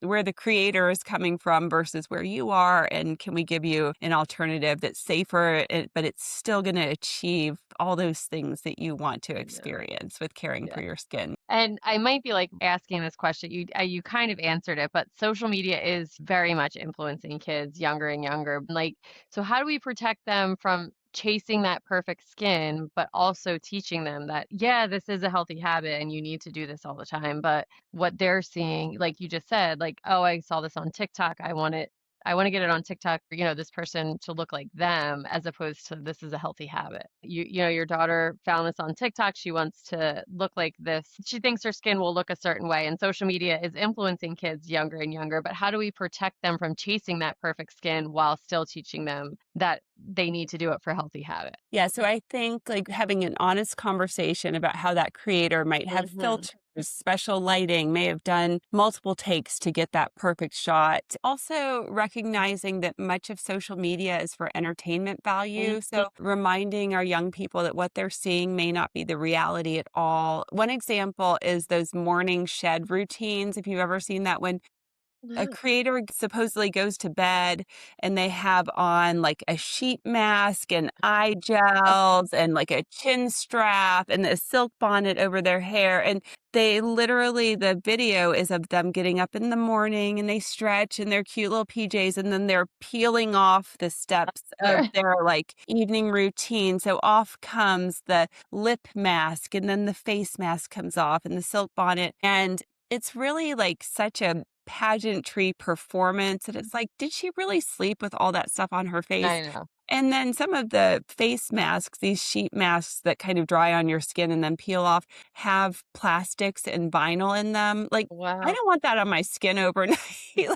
where the creator is coming from versus where you are. And can we give you an alternative that's safer, but it's still going to achieve all those things that you want to Yeah. experience with caring Yeah. for your skin? And I might be like asking this question. You kind of answered it, but social media is very much influencing kids younger and younger. Like, so how do we protect them from chasing that perfect skin, but also teaching them that, yeah, this is a healthy habit and you need to do this all the time. But what they're seeing, like you just said, like, oh, I saw this on TikTok. I want to get it on TikTok for, this person to look like them as opposed to this is a healthy habit. Your daughter found this on TikTok. She wants to look like this. She thinks her skin will look a certain way, and social media is influencing kids younger and younger. But how do we protect them from chasing that perfect skin while still teaching them that they need to do it for healthy habit? Yeah, so I think like having an honest conversation about how that creator might have Mhm. filters, special lighting, may have done multiple takes to get that perfect shot. Also, recognizing that much of social media is for entertainment value. Mhm. So, reminding our young people that what they're seeing may not be the reality at all. One example is those morning shed routines. If you've ever seen that, when a creator supposedly goes to bed and they have on like a sheet mask and eye gels and like a chin strap and a silk bonnet over their hair. And they literally, the video is of them getting up in the morning and they stretch in their cute little PJs and then they're peeling off the steps of their like evening routine. So off comes the lip mask and then the face mask comes off and the silk bonnet. And it's really like such a pageantry performance. And it's like, did she really sleep with all that stuff on her face? I know. And then some of the face masks, these sheet masks that kind of dry on your skin and then peel off, have plastics and vinyl in them. Like, I Wow. don't want that on my skin overnight.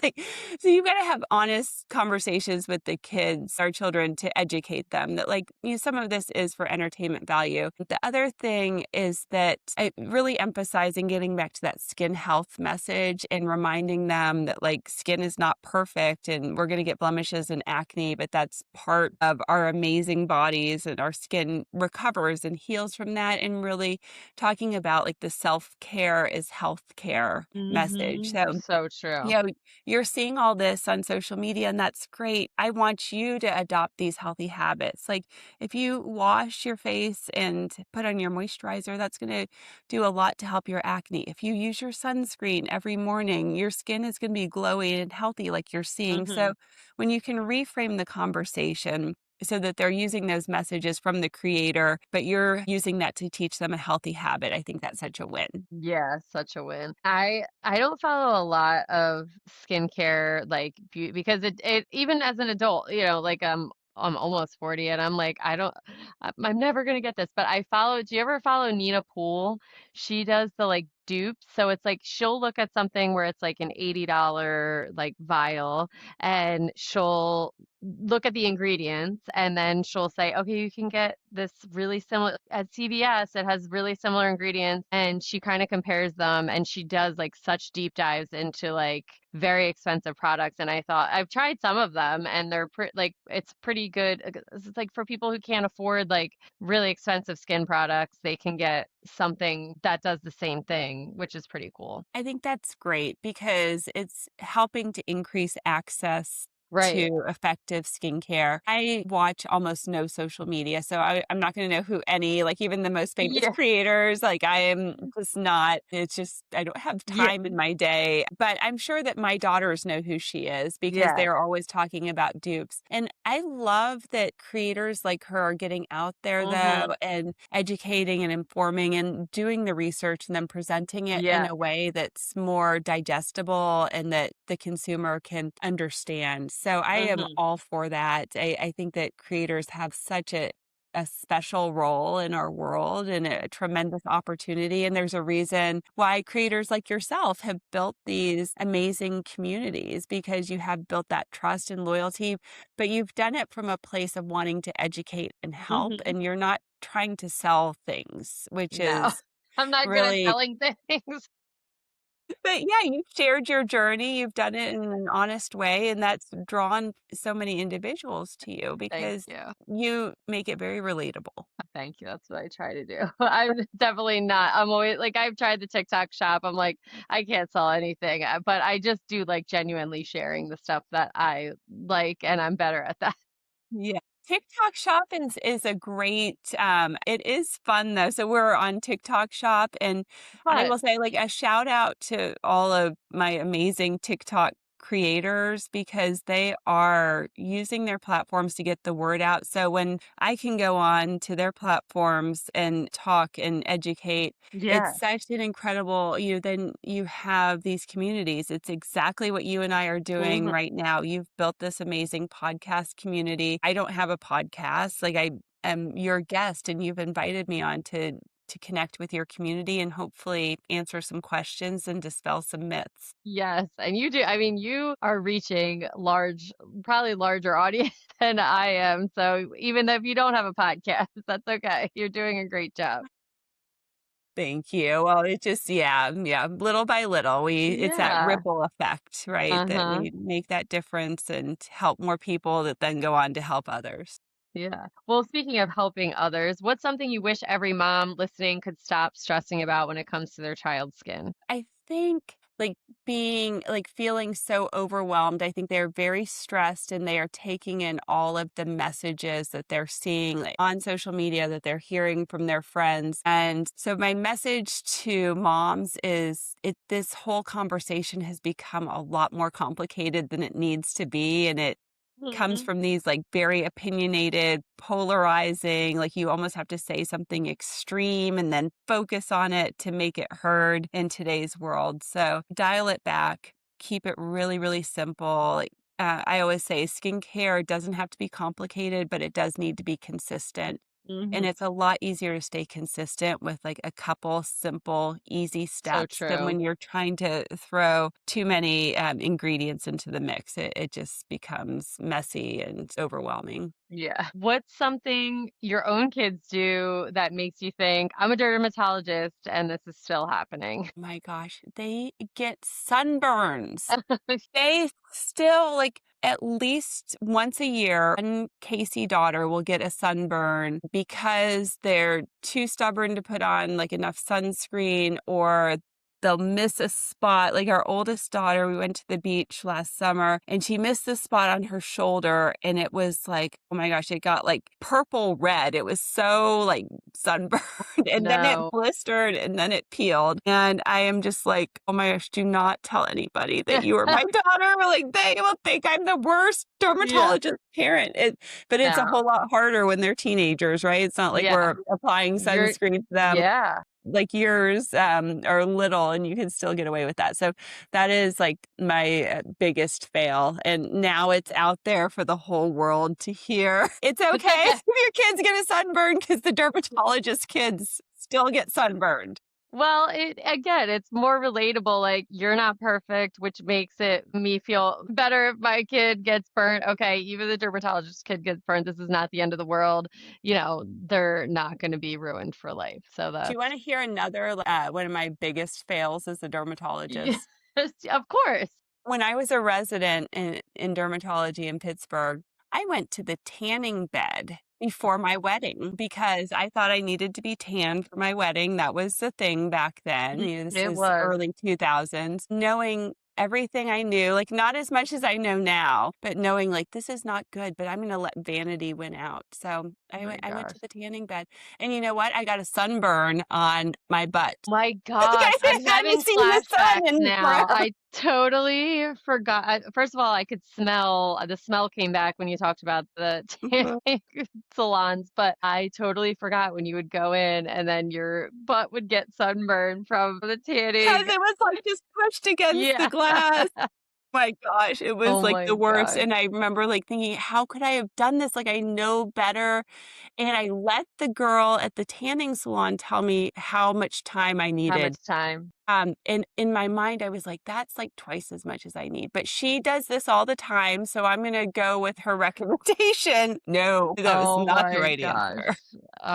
Like, so you've got to have honest conversations with the kids, our children, to educate them that, like, some of this is for entertainment value. The other thing is that I really emphasizing getting back to that skin health message and reminding them that, like, skin is not perfect and we're going to get blemishes and acne, but that's part of our amazing bodies, and our skin recovers and heals from that. And really talking about, like, the self-care is health care message. So, So true. you know, you're seeing all this on social media, and that's great. I want you to adopt these healthy habits. Like, if you wash your face and put on your moisturizer, that's going to do a lot to help your acne. If you use your sunscreen every morning, your skin is going to be glowy and healthy, like you're seeing. Hmm. So, when you can reframe the conversation so that they're using those messages from the creator, but you're using that to teach them a healthy habit, I think that's such a win. Yeah, such a win. I don't follow a lot of skincare like because it even as an adult, like I'm almost 40 and I'm like I'm never gonna get this. But I follow. Do you ever follow Nina Poole? She does the like dupes. So it's like she'll look at something where it's like an $80 like vial and she'll look at the ingredients and then she'll say, okay, you can get this really similar at CVS. It has really similar ingredients, and she kind of compares them, and she does like such deep dives into like very expensive products. And I thought I've tried some of them, and they're like it's pretty good. It's like for people who can't afford like really expensive skin products, they can get something that does the same thing, which is pretty cool. I think that's great because it's helping to increase access Right. to effective skincare. I watch almost no social media, so I'm not going to know who any, like, even the most famous Yeah. creators, like, I am just not, it's just, I don't have Yeah. time in my day. But I'm sure that my daughters know who she is because Yeah. they're always talking about dupes. And I love that creators like her are getting out there, Hmm. though, and educating and informing and doing the research and then presenting it in Yeah. a way that's more digestible and that the consumer can understand. So I am Hmm. all for that. I think that creators have such a special role in our world and a tremendous opportunity. And there's a reason why creators like yourself have built these amazing communities, because you have built that trust and loyalty, but you've done it from a place of wanting to educate and help. Hmm. And you're not trying to sell things, which No, is I'm not good at really, selling things. but yeah, you've shared your journey, you've done it in an honest way, and that's drawn so many individuals to you Thank because you. you make it very relatable. Thank you. That's what I try to do. I'm definitely not. I'm always like, I've tried the TikTok shop. I'm like, I can't sell anything, but I just do like genuinely sharing the stuff that I like, and I'm better at that. Yeah. TikTok Shop is a great, it is fun though. So we're on TikTok Shop, and I Fun. will say, like, a shout out to all of my amazing TikTok creators because they are using their platforms to get the word out. So when I can go on to their platforms and talk and educate, it's Yeah. such an incredible, then you have these communities. It's exactly what you and I are doing Hmm. right now. You've built this amazing podcast community. I don't have a podcast. Like, I am your guest, and you've invited me on to connect with your community and hopefully answer some questions and dispel some myths. Yes. And you do. I mean, you are reaching probably larger audience than I am. So even if you don't have a podcast, that's okay. You're doing a great job. Thank you. Well, it just, yeah, little by little, it's that Yeah. ripple effect, right? That Uh-huh. we make that difference and help more people that then go on to help others. Yeah. Well, speaking of helping others, what's something you wish every mom listening could stop stressing about when it comes to their child's skin? I think, like, feeling so overwhelmed. I think they're very stressed and they are taking in all of the messages that they're seeing, like, on social media, that they're hearing from their friends. And so my message to moms is, this whole conversation has become a lot more complicated than it needs to be. And it comes Mhm. from these, like, very opinionated, polarizing, like, you almost have to say something extreme and then focus on it to make it heard in today's world. So dial it back, keep it really, really simple. Like, I always say skincare doesn't have to be complicated, but it does need to be consistent. And Hmm. it's a lot easier to stay consistent with like a couple simple, easy So steps than true. when you're trying to throw too many ingredients into the mix. It just becomes messy and overwhelming. Yeah. What's something your own kids do that makes you think, I'm a dermatologist and this is still happening? My gosh, they get sunburns. They still like at least once a year, one Casey daughter will get a sunburn because they're too stubborn to put on like enough sunscreen or they'll miss a spot. Like our oldest daughter, we went to the beach last summer and she missed the spot on her shoulder and it was like, oh my gosh, it got like purple red. It was so like sunburned and then it No. blistered and then it peeled. And I am just like, oh my gosh, do not tell anybody that you are my daughter. Like they will think I'm the worst Yeah. dermatologist parent. But it's a No. whole lot harder when they're teenagers, right? It's not like Yeah. we're applying You're, sunscreen to them yeah. like yours are little and you can still get away with that. So that is like my biggest fail. And now it's out there for the whole world to hear. It's okay if your kids get a sunburn because the dermatologist kids still get sunburned. Well, it's more relatable. Like, you're not perfect, which makes it me feel better if my kid gets burnt. Okay, even the dermatologist kid gets burnt. This is not the end of the world. They're not going to be ruined for life. So Do you that's, want to hear another one of my biggest fails as a yes, dermatologist? of course. When I was a resident in dermatology in Pittsburgh, I went to the tanning bed before my wedding because I thought I needed to be tanned for my wedding. That was the thing back then. This It is was. early 2000s. Knowing everything I knew, like not as much as I know now, but knowing like this is not good, but I'm going to let vanity win out. So Oh my I went to gosh. the tanning bed. And you know what? I got a sunburn on my butt. My Like gosh, I I'm hadn't having seen the sun flashbacks in now. forever. I totally forgot. First of all, I could smell the smell came back when you talked about the tanning salons, but I totally forgot when you would go in and then your butt would get sunburned from the Because tanning. it was, like, just pushed against the Yeah. glass. My gosh, it was, Oh like, my the worst, gosh. and I remember, like, thinking, "How could I have done this? Like, I know better," and I let the girl at the tanning salon tell me how much time I How needed. much time? And in my mind, I was like, "That's, like, twice as much as I need," but she does this all the time, so I'm gonna go with her recommendation. No, that was Oh not the my right gosh. answer.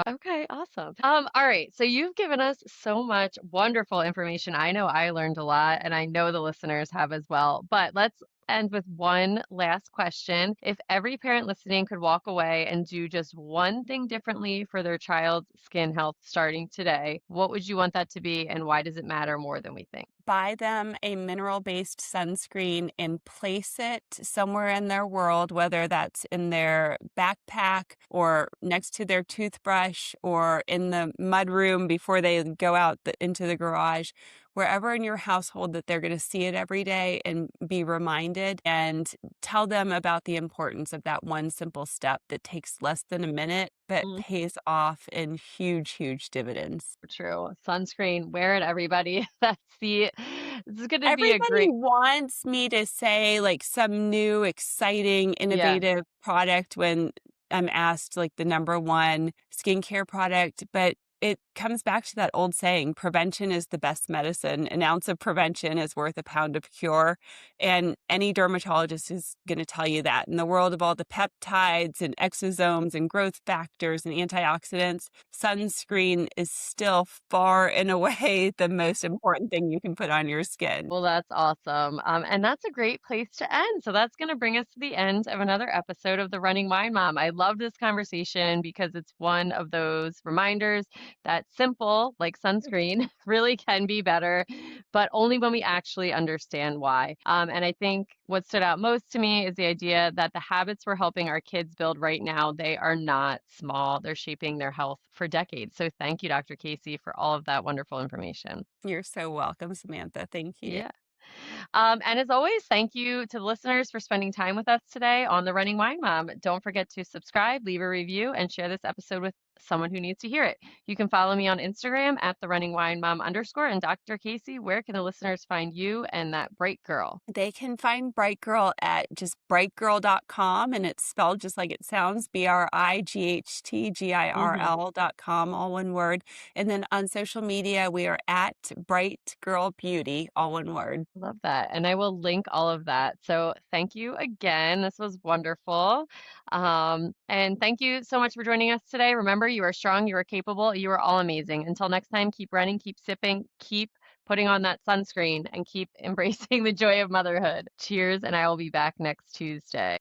Okay, awesome. All right. So you've given us so much wonderful information. I know I learned a lot, and I know the listeners have as well. But let's end with one last question. If every parent listening could walk away and do just one thing differently for their child's skin health starting today, what would you want that to be, and why does it matter more than we think? Buy them a mineral-based sunscreen and place it somewhere in their world, whether that's in their backpack or next to their toothbrush or in the mudroom before they go out into the garage, wherever in your household that they're going to see it every day and be reminded and tell them about the importance of that one simple step that takes less than a minute but pays off in huge, huge dividends. True. Sunscreen, wear it, everybody. This is going to be a Everybody great, wants me to say like some new, exciting, yes. innovative product when I'm asked like the number one skincare product, but it comes back to that old saying, prevention is the best medicine. An ounce of prevention is worth a pound of cure. And any dermatologist is going to tell you that. In the world of all the peptides and exosomes and growth factors and antioxidants, sunscreen is still far and away the most important thing you can put on your skin. Well, that's awesome. And that's a great place to end. So that's going to bring us to the end of another episode of The Running Wine Mom. I love this conversation because it's one of those reminders that simple, like sunscreen, really can be better, but only when we actually understand why. And I think what stood out most to me is the idea that the habits we're helping our kids build right now, they are not small. They're shaping their health for decades. So thank you, Dr. Casey, for all of that wonderful information. You're so welcome, Samantha. Thank you. Yeah. And as always, thank you to the listeners for spending time with us today on The Running Wine Mom. Don't forget to subscribe, leave a review, and share this episode with someone who needs to hear it. You can follow me on Instagram at the running wine mom underscore. And Dr. Casey, where can the listeners find you and that bright girl? They can find Bright Girl at just brightgirl.com, and it's spelled just like it sounds, BRIGHTGIRL.com, all one word. And then on social media, we are at Bright Girl Beauty, all one word. Love that. And I will link all of that. So thank you again. This was wonderful. And thank you so much for joining us today. Remember, you are strong, you are capable, you are all amazing. Until next time, keep running, keep sipping, keep putting on that sunscreen, and keep embracing the joy of motherhood. Cheers, and I will be back next Tuesday.